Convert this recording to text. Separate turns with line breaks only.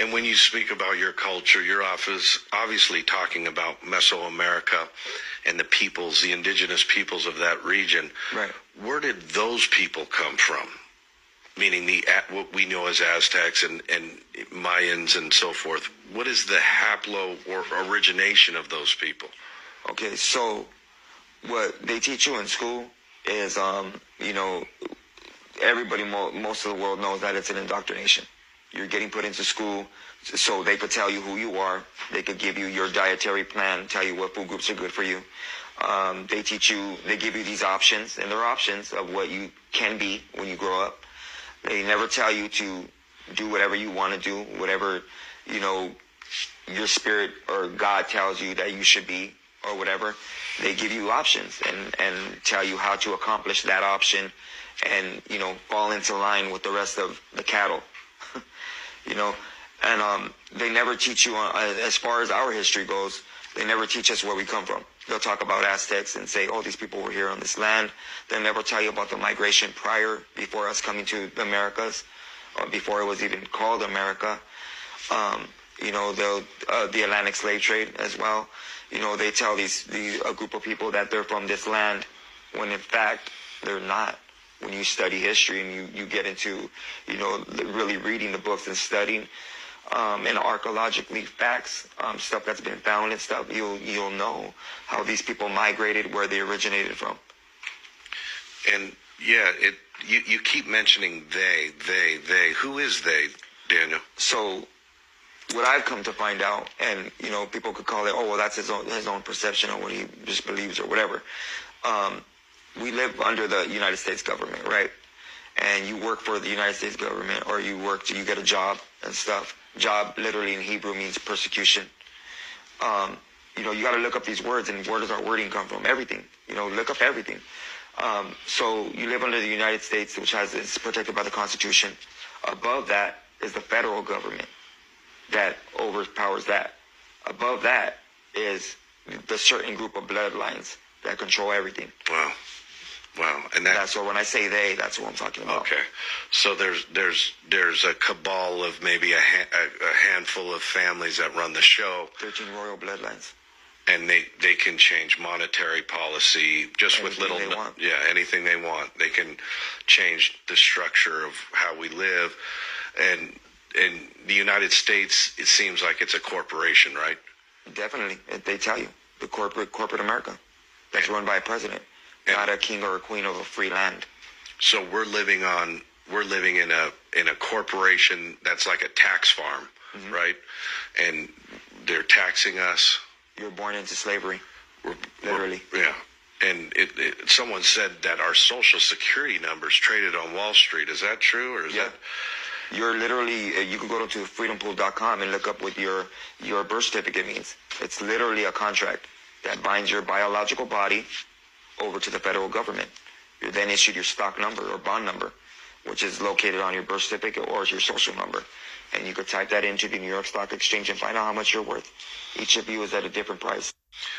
And when you speak about your culture, you're obviously talking about Mesoamerica and the peoples, the indigenous peoples of that region.
Right.
Where did those people come from? Meaning what we know as Aztecs and Mayans and so forth. What is the haplo or origination of those people?
Okay, so what they teach you in school is, everybody, most of the world knows that it's an indoctrination. You're getting put into school so they could tell you who you are. They could give you your dietary plan, tell you what food groups are good for you. They give you these options, and they're options of what you can be when you grow up. They never tell you to do whatever you want to do, whatever, your spirit or God tells you that you should be or whatever. They give you options and tell you how to accomplish that option and, fall into line with the rest of the cattle, and they never teach you, as far as our history goes, they never teach us where we come from. They'll talk about Aztecs and say, oh, these people were here on this land. They'll never tell you about the migration before us coming to the Americas, or before it was even called America. The Atlantic slave trade as well. They tell a group of people that they're from this land, when in fact they're not. When you study history and you get into, really reading the books and studying, and archaeologically facts, stuff that's been found and stuff, you'll know how these people migrated, where they originated from.
And yeah, you keep mentioning they. Who is they, Daniel?
So what I've come to find out, and people could call it, oh well, that's his own perception or what he just believes or whatever. We live under the United States government, right? And you work for the United States government, or you get a job and stuff. Job literally in Hebrew means persecution. You got to look up these words, and where does our wording come from? Everything. Look up everything. So you live under the United States, which is protected by the Constitution. Above that is the federal government that overpowers that. Above that is the certain group of bloodlines that control everything.
Wow. And
that's what, when I say they, that's what I'm talking about.
Okay. So there's a cabal of maybe a handful of families that run the show.
13 royal bloodlines.
And they can change monetary policy just
anything
with little,
they want.
Yeah, anything they want. They can change the structure of how we live. And in the United States, it seems like it's a corporation, right?
Definitely. They tell you, the corporate America that's run by a president, not a king or a queen of a free land.
So we're living in a corporation that's like a tax farm, mm-hmm. right? And they're taxing us.
You're born into slavery, literally.
Yeah. And someone said that our Social Security numbers traded on Wall Street. Is that true, or is that?
You're literally, you can go to freedompool.com and look up what your birth certificate means. It's literally a contract that binds your biological body over to the federal government. You're then issued your stock number or bond number, which is located on your birth certificate or your social number. And you could type that into the New York Stock Exchange and find out how much you're worth. Each of you is at a different price.